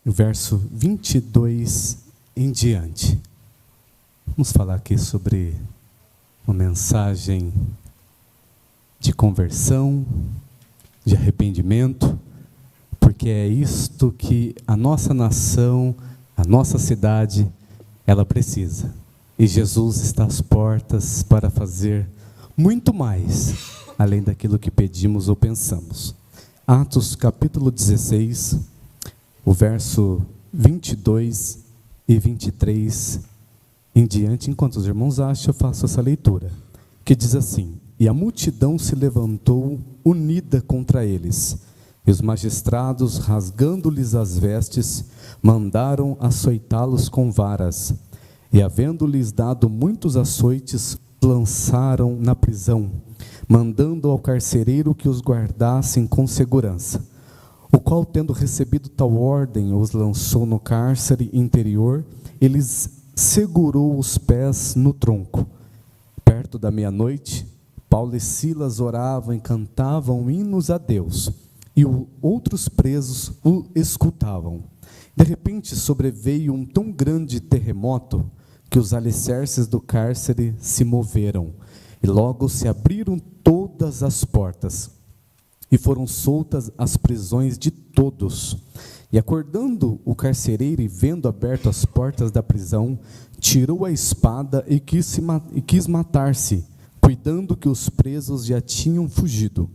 o verso 22 em diante. Vamos falar aqui sobre uma mensagem de conversão, de arrependimento, porque é isto que a nossa nação, a nossa cidade, ela precisa. E Jesus está às portas para fazer muito mais, além daquilo que pedimos ou pensamos. Atos capítulo 16, o verso 22 e 23 em diante. Enquanto os irmãos acham, eu faço essa leitura, que diz assim: e a multidão se levantou unida contra eles, e os magistrados, rasgando-lhes as vestes, mandaram açoitá-los com varas, e havendo-lhes dado muitos açoites, lançaram na prisão, mandando ao carcereiro que os guardassem com segurança, o qual, tendo recebido tal ordem, os lançou no cárcere interior e lhes segurou os pés no tronco. Perto da meia-noite, Paulo e Silas oravam e cantavam hinos a Deus, e outros presos o escutavam. De repente sobreveio um tão grande terremoto que os alicerces do cárcere se moveram, e logo se abriram todas as portas, e foram soltas as prisões de todos. E acordando o carcereiro e vendo aberto as portas da prisão, tirou a espada e quis matar-se, cuidando que os presos já tinham fugido.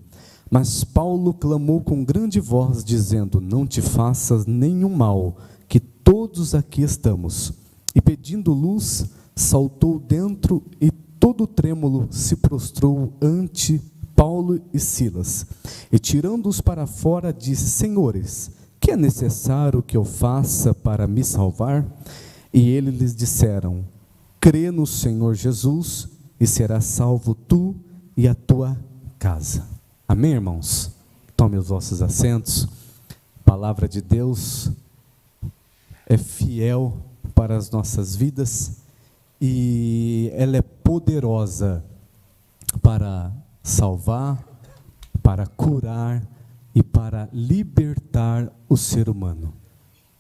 Mas Paulo clamou com grande voz, dizendo: não te faças nenhum mal, que todos aqui estamos. E pedindo luz, saltou dentro e todo trêmulo se prostrou ante Paulo e Silas. E tirando-os para fora, disse: senhores, que é necessário que eu faça para me salvar? E eles lhes disseram: crê no Senhor Jesus, e serás salvo tu e a tua casa. Amém, irmãos? Tome os vossos assentos. A palavra de Deus é fiel para as nossas vidas, e ela é poderosa para salvar, para curar e para libertar o ser humano.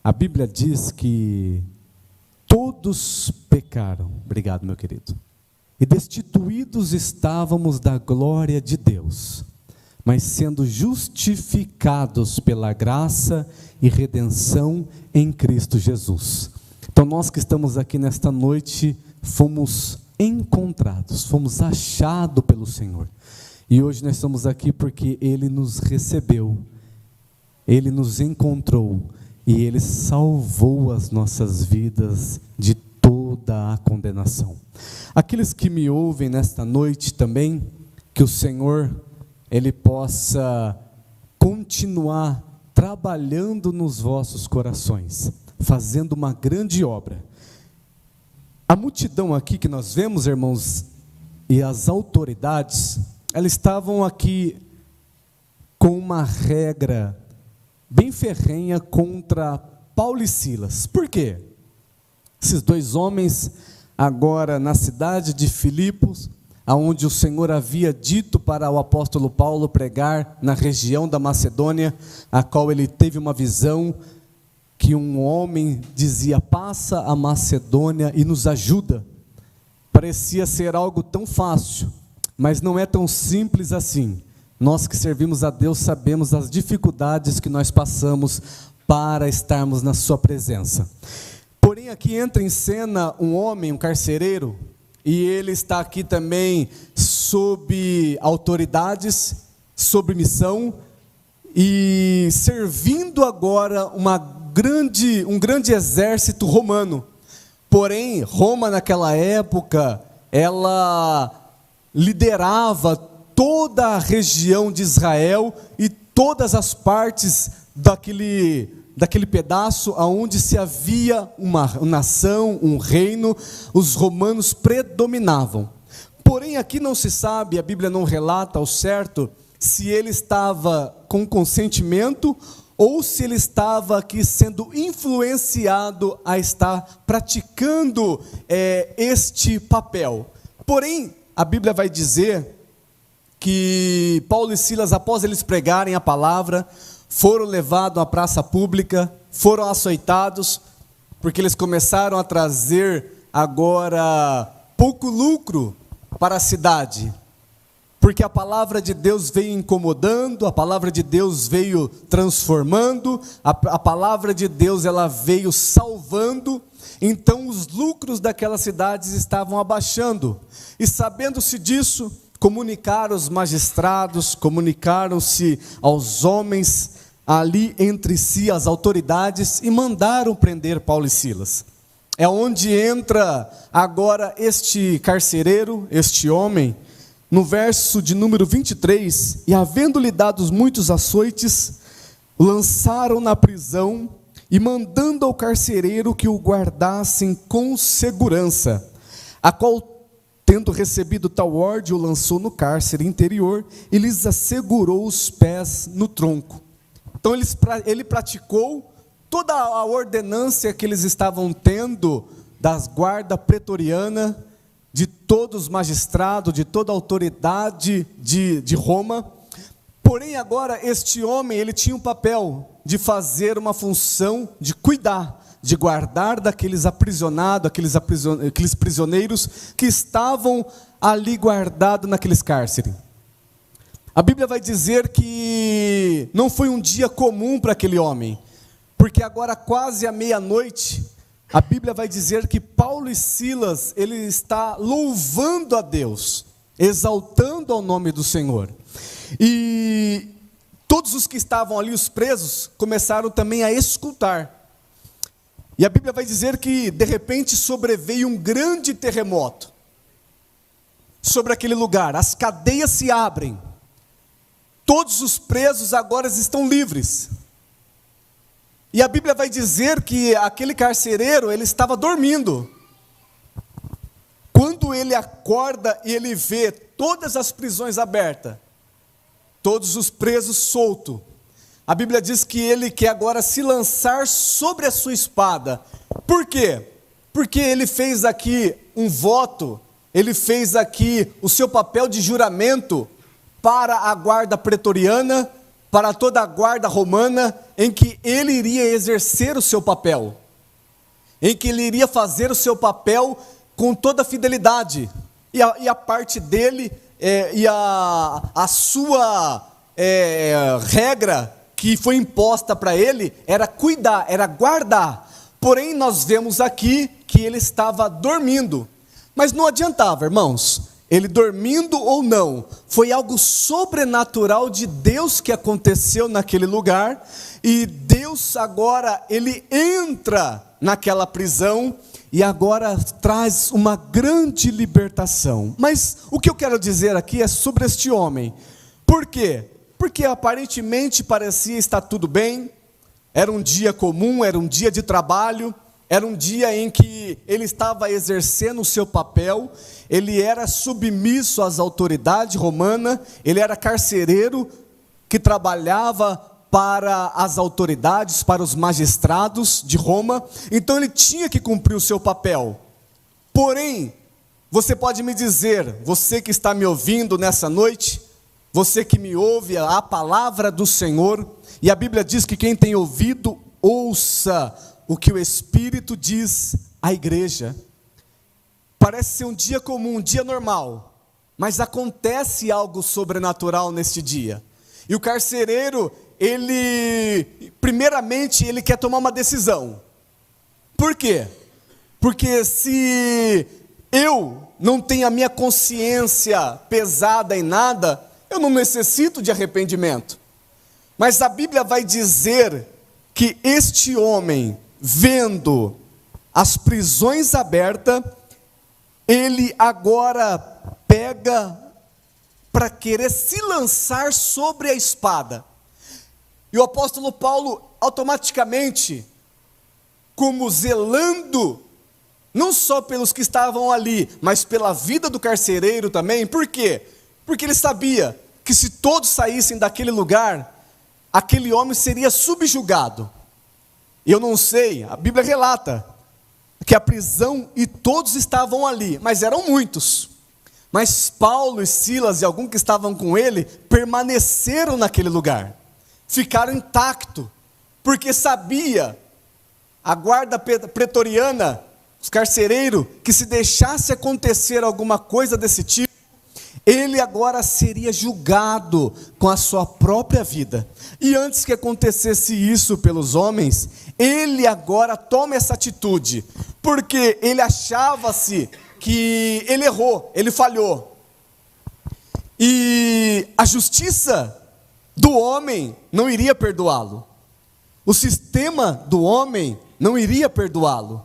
A Bíblia diz que todos pecaram, obrigado meu querido, e destituídos estávamos da glória de Deus, mas sendo justificados pela graça e redenção em Cristo Jesus. Então nós que estamos aqui nesta noite, fomos encontrados, fomos achados pelo Senhor. E hoje nós estamos aqui porque Ele nos recebeu, Ele nos encontrou e Ele salvou as nossas vidas de toda a condenação. Aqueles que me ouvem nesta noite também, que o Senhor, Ele possa continuar trabalhando nos vossos corações, fazendo uma grande obra. A multidão aqui que nós vemos, irmãos, e as autoridades, elas estavam aqui com uma regra bem ferrenha contra Paulo e Silas. Por quê? Esses dois homens, agora na cidade de Filipos, aonde o Senhor havia dito para o apóstolo Paulo pregar na região da Macedônia, a qual ele teve uma visão, que um homem dizia: passa a Macedônia e nos ajuda. Parecia ser algo tão fácil, mas não é tão simples assim. Nós que servimos a Deus sabemos as dificuldades que nós passamos para estarmos na sua presença. Porém aqui entra em cena um homem, um carcereiro, e ele está aqui também sob autoridades, sob missão, e servindo agora um grande exército romano. Porém, Roma naquela época, ela liderava toda a região de Israel e todas as partes daquele pedaço onde se havia uma nação, um reino, os romanos predominavam. Porém, aqui não se sabe, a Bíblia não relata ao certo, se ele estava com consentimento ou se ele estava aqui sendo influenciado a estar praticando este papel. Porém, a Bíblia vai dizer que Paulo e Silas, após eles pregarem a palavra, foram levados à praça pública foram açoitados, porque eles começaram a trazer agora pouco lucro para a cidade. Porque a palavra de Deus veio incomodando, a palavra de Deus veio transformando, a palavra de Deus ela veio salvando. Então os lucros daquelas cidades estavam abaixando. E sabendo-se disso, comunicaram os magistrados, comunicaram-se aos homens ali entre si, as autoridades, e mandaram prender Paulo e Silas. É onde entra agora este carcereiro, este homem, no verso de número 23, e havendo-lhe dados muitos açoites, lançaram na prisão, e mandando ao carcereiro que o guardassem com segurança, a qual, tendo recebido tal ordem, o lançou no cárcere interior, e lhes assegurou os pés no tronco. Então ele praticou toda a ordenância que eles estavam tendo das guarda pretoriana, de todos os magistrados, de toda a autoridade de Roma. Porém agora este homem, ele tinha um papel de fazer uma função de cuidar, de guardar daqueles aprisionados, aqueles prisioneiros que estavam ali guardados naqueles cárceres. A Bíblia vai dizer que não foi um dia comum para aquele homem, porque agora quase à meia-noite, a Bíblia vai dizer que Paulo e Silas, ele está louvando a Deus, exaltando ao nome do Senhor. E todos os que estavam ali, os presos, começaram também a escutar. E a Bíblia vai dizer que de repente sobreveio um grande terremoto sobre aquele lugar, as cadeias se abrem, todos os presos agora estão livres. E a Bíblia vai dizer que aquele carcereiro, ele estava dormindo. Quando ele acorda e ele vê todas as prisões abertas, todos os presos soltos, a Bíblia diz que ele quer agora se lançar sobre a sua espada. Por quê? Porque ele fez aqui um voto, ele fez aqui o seu papel de juramento para a guarda pretoriana, para toda a guarda romana, em que ele iria exercer o seu papel, em que ele iria fazer o seu papel com toda a fidelidade, e a parte dele, e a sua regra que foi imposta para ele, era cuidar, era guardar. Porém nós vemos aqui que ele estava dormindo, mas não adiantava, irmãos, ele dormindo ou não, foi algo sobrenatural de Deus que aconteceu naquele lugar, e Deus agora, ele entra naquela prisão, e agora traz uma grande libertação. Mas o que eu quero dizer aqui é sobre este homem. Por quê? Porque aparentemente parecia estar tudo bem, era um dia comum, era um dia de trabalho, era um dia em que ele estava exercendo o seu papel, ele era submisso às autoridades romanas, ele era carcereiro que trabalhava para as autoridades, para os magistrados de Roma, então ele tinha que cumprir o seu papel. Porém, você pode me dizer, você que está me ouvindo nessa noite, você que me ouve a palavra do Senhor, e a Bíblia diz que quem tem ouvido, ouça o que o Espírito diz à igreja. Parece ser um dia comum, um dia normal, mas acontece algo sobrenatural neste dia. E o carcereiro, primeiramente, ele quer tomar uma decisão. Por quê? Porque se eu não tenho a minha consciência pesada em nada, eu não necessito de arrependimento. Mas a Bíblia vai dizer que este homem, vendo as prisões abertas, ele agora pega para querer se lançar sobre a espada. E o apóstolo Paulo, automaticamente, como zelando, não só pelos que estavam ali, mas pela vida do carcereiro também. Por quê? Porque ele sabia que se todos saíssem daquele lugar, aquele homem seria subjugado. E eu não sei, a Bíblia relata que a prisão, e todos estavam ali, mas eram muitos. Mas Paulo e Silas e alguns que estavam com ele, permaneceram naquele lugar, ficaram intactos. porque sabia, a guarda pretoriana, os carcereiros, que se deixasse acontecer alguma coisa desse tipo, ele agora seria julgado com a sua própria vida. E antes que acontecesse isso pelos homens, ele agora toma essa atitude, porque ele achava-se que ele errou, ele falhou. E a justiça do homem não iria perdoá-lo. O sistema do homem não iria perdoá-lo,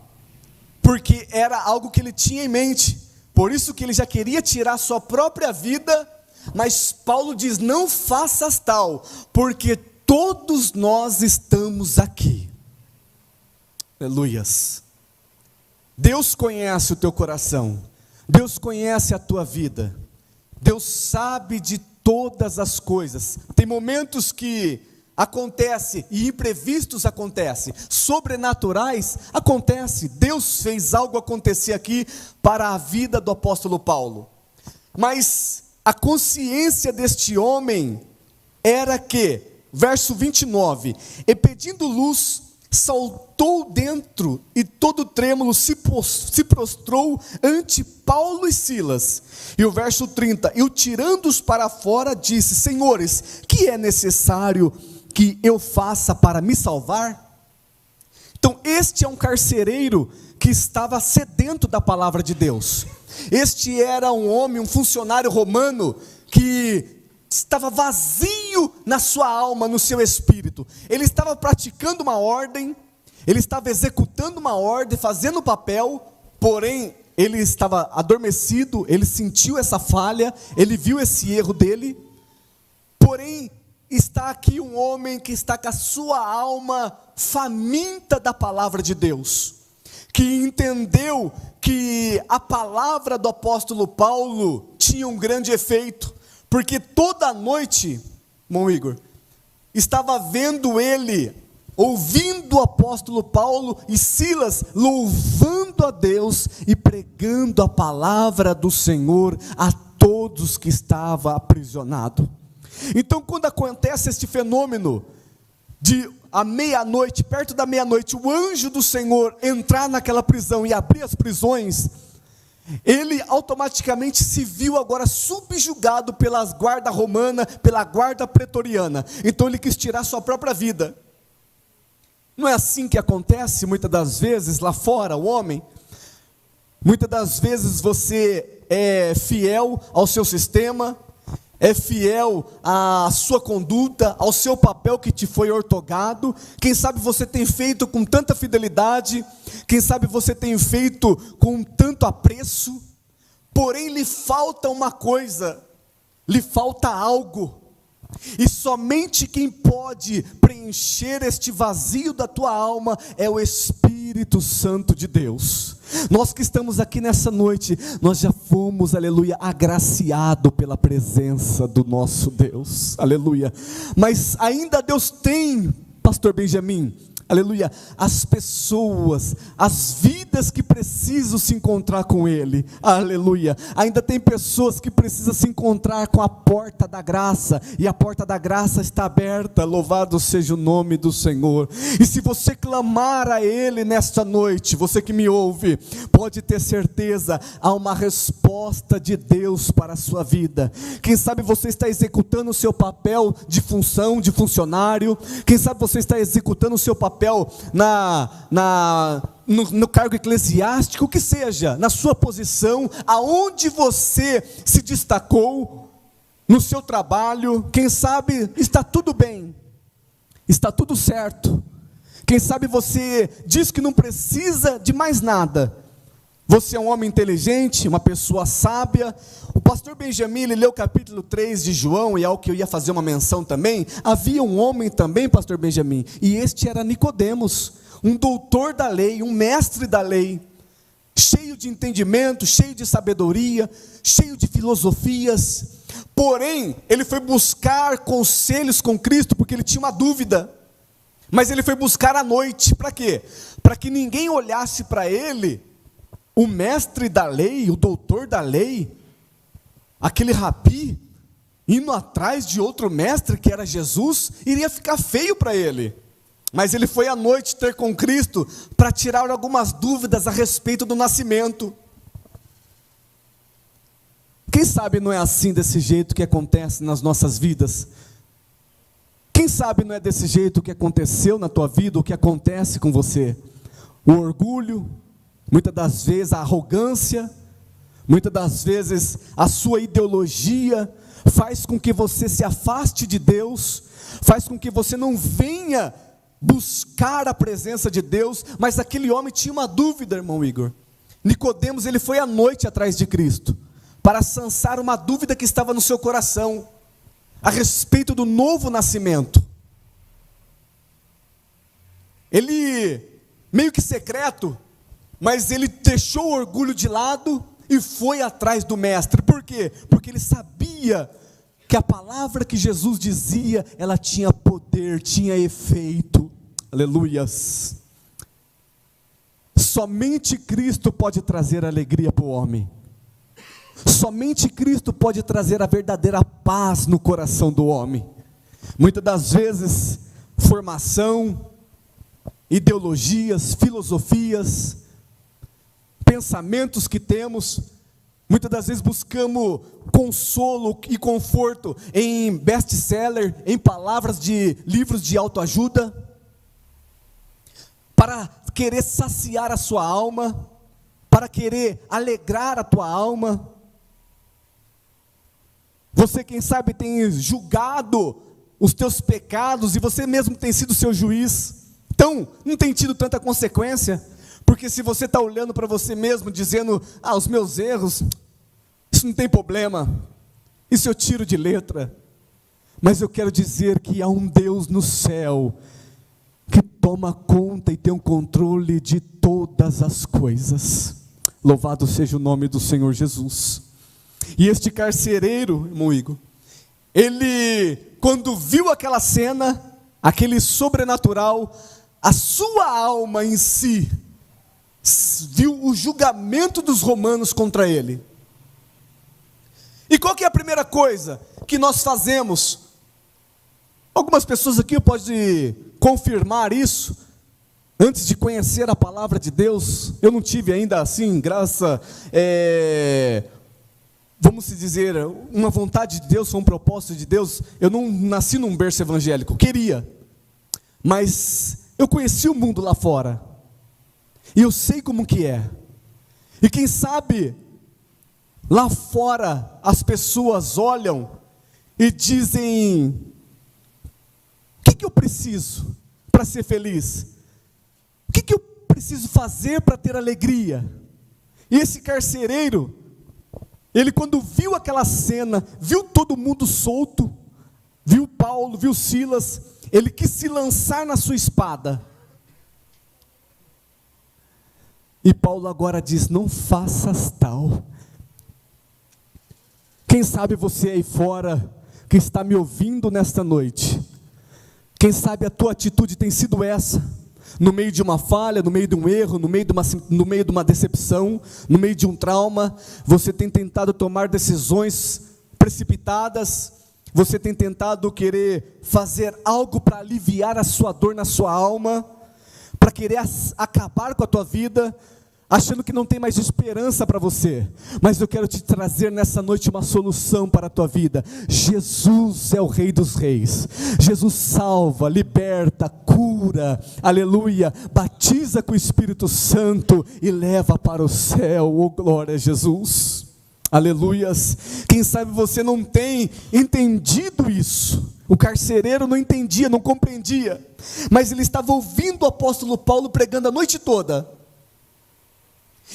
porque era algo que ele tinha em mente. Por isso que ele já queria tirar sua própria vida, mas Paulo diz: não faças tal, porque todos nós estamos aqui. Aleluias. Deus conhece o teu coração, Deus conhece a tua vida, Deus sabe de todas as coisas. Tem momentos que acontece e imprevistos acontecem, sobrenaturais acontece. Deus fez algo acontecer aqui para a vida do apóstolo Paulo, mas a consciência deste homem era que, verso 29, e pedindo luz, saltou dentro e todo trêmulo se prostrou ante Paulo e Silas. E o verso 30, e o tirando-os para fora disse: senhores, que é necessário que eu faça para me salvar? Então este é um carcereiro que estava sedento da palavra de Deus. Este era um homem, um funcionário romano que estava vazio na sua alma, no seu espírito. Ele estava praticando uma ordem, ele estava executando uma ordem, fazendo papel, porém ele estava adormecido, ele sentiu essa falha, ele viu esse erro dele. Porém, está aqui um homem que está com a sua alma faminta da palavra de Deus, que entendeu que a palavra do apóstolo Paulo tinha um grande efeito, porque toda noite, irmão Igor, estava vendo ele, ouvindo o apóstolo Paulo e Silas, louvando a Deus e pregando a palavra do Senhor a todos que estavam aprisionados. Então, quando acontece este fenômeno de à meia-noite, perto da meia-noite, o anjo do Senhor entrar naquela prisão e abrir as prisões, ele automaticamente se viu agora subjugado pelas guarda romana, pela guarda pretoriana. Então ele quis tirar sua própria vida. Não é assim que acontece muitas das vezes lá fora, o homem? Muitas das vezes você é fiel ao seu sistema, é fiel à sua conduta, ao seu papel que te foi ortogado. Quem sabe você tem feito com tanta fidelidade, quem sabe você tem feito com tanto apreço, porém lhe falta uma coisa, lhe falta algo, e somente quem pode preencher este vazio da tua alma é o Espírito Santo de Deus. Nós que estamos aqui nessa noite, nós já fomos, aleluia, agraciado pela presença do nosso Deus, aleluia. Mas ainda Deus tem, pastor Benjamin, aleluia, as pessoas, as vidas que precisam se encontrar com Ele, aleluia. Ainda tem pessoas que precisam se encontrar com a porta da graça, e a porta da graça está aberta, louvado seja o nome do Senhor. E se você clamar a Ele nesta noite, você que me ouve, pode ter certeza, há uma resposta de Deus para a sua vida. Quem sabe você está executando o seu papel de função, de funcionário, quem sabe você está executando o seu papel no cargo eclesiástico, o que seja, na sua posição, aonde você se destacou, no seu trabalho. Quem sabe está tudo bem, está tudo certo. Quem sabe você diz que não precisa de mais nada. Você é um homem inteligente, uma pessoa sábia. O pastor Benjamin, ele leu o capítulo 3 de João, e é o que eu ia fazer uma menção também. Havia um homem também, pastor Benjamin, e este era Nicodemos, um doutor da lei, um mestre da lei, cheio de entendimento, cheio de sabedoria, cheio de filosofias. Porém, ele foi buscar conselhos com Cristo, porque ele tinha uma dúvida. Mas ele foi buscar à noite, para quê? Para que ninguém olhasse para ele, o mestre da lei, o doutor da lei, aquele rabi, indo atrás de outro mestre que era Jesus, iria ficar feio para ele. Mas ele foi à noite ter com Cristo para tirar algumas dúvidas a respeito do nascimento. Quem sabe não é assim, desse jeito que acontece nas nossas vidas? Quem sabe não é desse jeito que aconteceu na tua vida, o que acontece com você? O orgulho, muitas das vezes a arrogância, muitas das vezes a sua ideologia faz com que você se afaste de Deus, faz com que você não venha buscar a presença de Deus. Mas aquele homem tinha uma dúvida, irmão Igor. Nicodemos, ele foi à noite atrás de Cristo, para sanar uma dúvida que estava no seu coração, a respeito do novo nascimento. Ele, meio que secreto, mas ele deixou o orgulho de lado e foi atrás do mestre. Por quê? Porque ele sabia que a palavra que Jesus dizia, ela tinha poder, tinha efeito. Aleluias. Somente Cristo pode trazer alegria para o homem. Somente Cristo pode trazer a verdadeira paz no coração do homem. Muitas das vezes, formação, ideologias, filosofias, pensamentos que temos, muitas das vezes buscamos consolo e conforto em best-seller, em palavras de livros de autoajuda, para querer saciar a sua alma, para querer alegrar a tua alma. Você, quem sabe, tem julgado os teus pecados e você mesmo tem sido seu juiz. Então, não tem tido tanta consequência, porque se você está olhando para você mesmo, dizendo, os meus erros, isso não tem problema, isso eu tiro de letra. Mas eu quero dizer que há um Deus no céu, que toma conta e tem um controle de todas as coisas. Louvado seja o nome do Senhor Jesus. E este carcereiro, irmão Igor, ele, quando viu aquela cena, aquele sobrenatural, a sua alma em si, viu o julgamento dos romanos contra ele. E qual que é a primeira coisa que nós fazemos? Algumas pessoas aqui podem confirmar isso. Antes de conhecer a palavra de Deus, eu não tive ainda assim, vamos dizer, uma vontade de Deus, um propósito de Deus. Eu não nasci num berço evangélico, queria, mas eu conheci o mundo lá fora, e eu sei como que é. E quem sabe, lá fora, as pessoas olham e dizem, o que eu preciso para ser feliz? O que eu preciso fazer para ter alegria? E esse carcereiro, ele, quando viu aquela cena, viu todo mundo solto, viu Paulo, viu Silas, ele quis se lançar na sua espada. E Paulo agora diz, não faças tal. Quem sabe você aí fora, que está me ouvindo nesta noite, quem sabe a tua atitude tem sido essa, no meio de uma falha, no meio de um erro, no meio de uma decepção, no meio de um trauma, você tem tentado tomar decisões precipitadas, você tem tentado querer fazer algo para aliviar a sua dor na sua alma, para querer acabar com a tua vida, achando que não tem mais esperança para você. Mas eu quero te trazer nessa noite uma solução para a tua vida. Jesus é o Rei dos Reis. Jesus salva, liberta, cura, aleluia, batiza com o Espírito Santo e leva para o céu. Oh, glória a Jesus, aleluias. Quem sabe você não tem entendido isso. O carcereiro não entendia, não compreendia, mas ele estava ouvindo o apóstolo Paulo pregando a noite toda.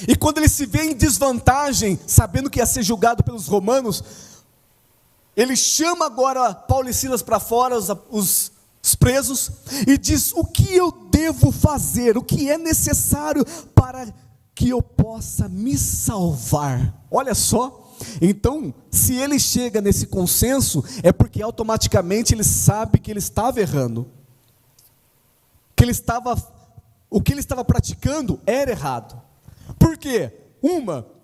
E quando ele se vê em desvantagem, sabendo que ia ser julgado pelos romanos, ele chama agora Paulo e Silas para fora, os presos, e diz, o que eu devo fazer, o que é necessário para que eu possa me salvar? Olha só, então, se ele chega nesse consenso, é porque automaticamente ele sabe que ele estava errando, o que ele estava praticando era errado. Por quê?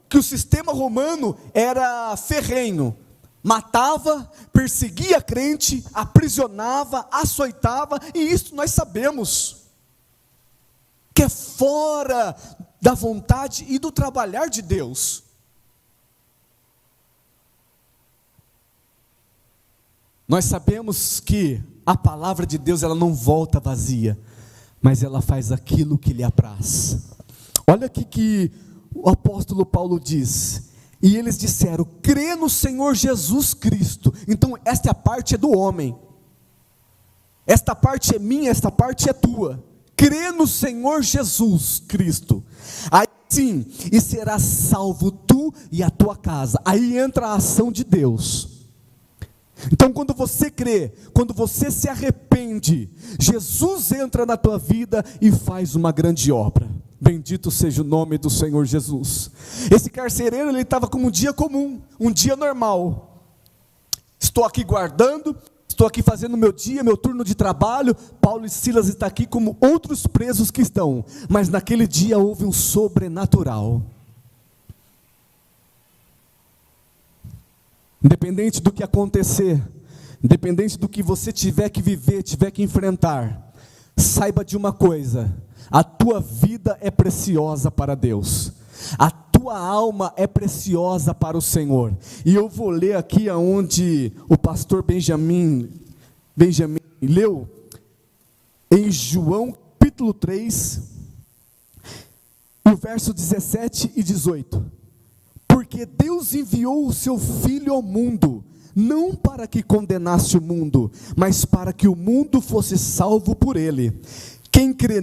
Que o sistema romano era ferrenho, matava, perseguia crente, aprisionava, açoitava, e isso nós sabemos, que é fora da vontade e do trabalhar de Deus. Nós sabemos que a palavra de Deus, ela não volta vazia, mas ela faz aquilo que lhe apraz. Olha aqui que o apóstolo Paulo diz: e eles disseram, crê no Senhor Jesus Cristo. Então esta parte é do homem, esta parte é minha, esta parte é tua. Crê no Senhor Jesus Cristo, aí sim, e serás salvo tu e a tua casa. Aí entra a ação de Deus. Então quando você crê, quando você se arrepende, Jesus entra na tua vida e faz uma grande obra. Bendito seja o nome do Senhor Jesus. Esse carcereiro, ele estava como um dia comum, um dia normal. Estou aqui guardando, estou aqui fazendo meu dia, meu turno de trabalho. Paulo e Silas estão aqui como outros presos que estão. Mas naquele dia houve um sobrenatural. Independente do que acontecer, independente do que você tiver que viver, tiver que enfrentar, saiba de uma coisa: a tua vida é preciosa para Deus, a tua alma é preciosa para o Senhor. E eu vou ler aqui aonde o pastor Benjamin leu, em João capítulo 3, o verso 17 e 18. Porque Deus enviou o seu Filho ao mundo, não para que condenasse o mundo, mas para que o mundo fosse salvo por ele. Quem crê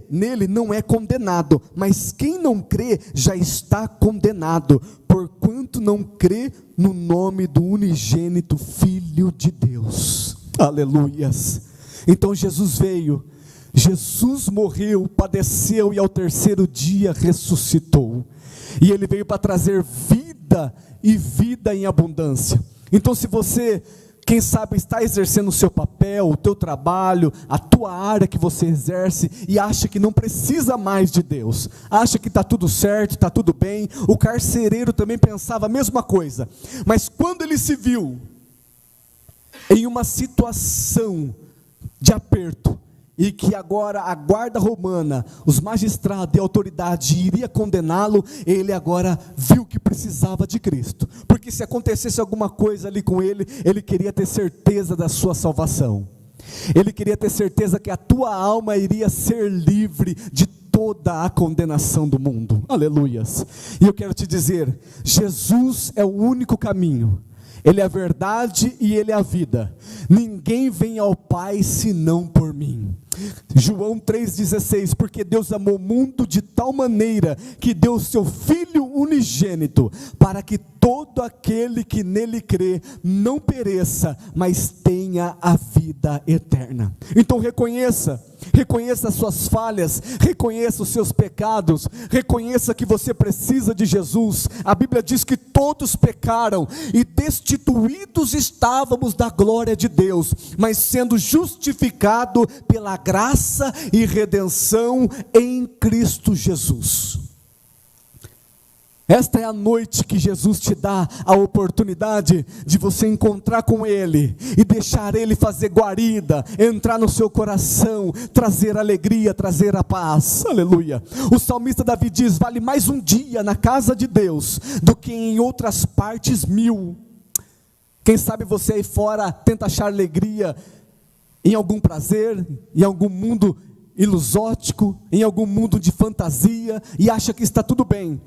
nele não é condenado, mas quem não crê já está condenado, porquanto não crê no nome do unigênito Filho de Deus. Aleluias! Então Jesus veio, Jesus morreu, padeceu e ao terceiro dia ressuscitou. E ele veio para trazer vida e vida em abundância. Então se você, quem sabe, está exercendo o seu papel, o teu trabalho, a tua área que você exerce, e acha que não precisa mais de Deus, acha que está tudo certo, está tudo bem. O carcereiro também pensava a mesma coisa, mas quando ele se viu em uma situação de aperto, e que agora a guarda romana, os magistrados e a autoridade iria condená-lo, ele agora viu que precisava de Cristo, porque se acontecesse alguma coisa ali com ele, ele queria ter certeza da sua salvação, ele queria ter certeza que a tua alma iria ser livre de toda a condenação do mundo. Aleluias! E eu quero te dizer, Jesus é o único caminho, Ele é a verdade e Ele é a vida. Ninguém vem ao Pai senão por mim. João 3,16, porque Deus amou o mundo de tal maneira que deu o seu Filho unigênito, para que todo aquele que nele crê não pereça, mas tenha a vida eterna. Então reconheça as suas falhas, reconheça os seus pecados, reconheça que você precisa de Jesus. A Bíblia diz que todos pecaram e destituídos estávamos da glória de Deus, mas sendo justificado pela graça e redenção em Cristo Jesus. Esta é a noite que Jesus te dá a oportunidade de você encontrar com Ele e deixar Ele fazer guarida, entrar no seu coração, trazer alegria, trazer a paz. Aleluia. O salmista Davi diz: vale mais um dia na casa de Deus do que em outras partes 1000. Quem sabe você aí fora tenta achar alegria em algum prazer, em algum mundo ilusótico, em algum mundo de fantasia, e acha que está tudo bem.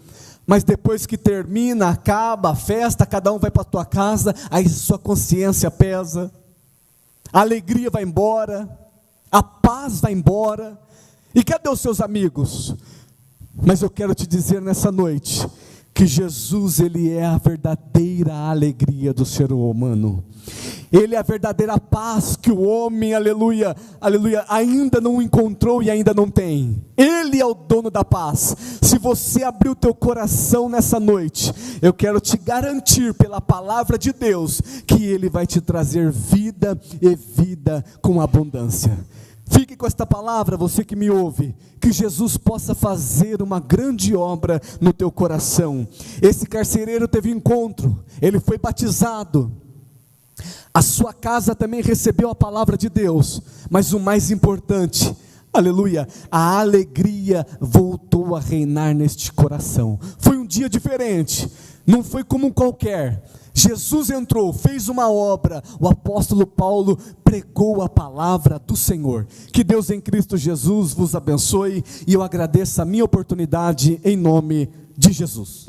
Mas depois que termina, acaba a festa, cada um vai para a tua casa, aí sua consciência pesa, a alegria vai embora, a paz vai embora, e cadê os seus amigos? Mas eu quero te dizer nessa noite, que Jesus, Ele é a verdadeira alegria do ser humano, Ele é a verdadeira paz que o homem, aleluia, aleluia, ainda não encontrou e ainda não tem. Ele é o dono da paz. Se você abrir o teu coração nessa noite, eu quero te garantir pela palavra de Deus, que Ele vai te trazer vida e vida com abundância. Fique com esta palavra, você que me ouve, que Jesus possa fazer uma grande obra no teu coração. Esse carcereiro teve encontro, ele foi batizado, a sua casa também recebeu a palavra de Deus, mas o mais importante, aleluia, a alegria voltou a reinar neste coração. Foi um dia diferente, não foi como qualquer. Jesus entrou, fez uma obra, o apóstolo Paulo pregou a palavra do Senhor. Que Deus em Cristo Jesus vos abençoe, e eu agradeço a minha oportunidade em nome de Jesus.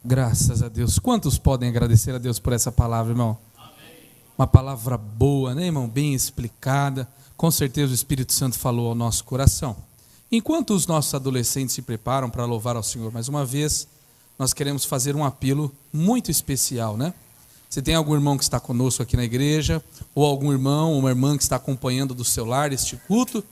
Graças a Deus. Quantos podem agradecer a Deus por essa palavra, irmão? Amém. Uma palavra boa, né, irmão? Bem explicada. Com certeza o Espírito Santo falou ao nosso coração. Enquanto os nossos adolescentes se preparam para louvar ao Senhor mais uma vez, nós queremos fazer um apelo muito especial, né? Se tem algum irmão que está conosco aqui na igreja, ou algum irmão ou uma irmã que está acompanhando do seu lar este culto,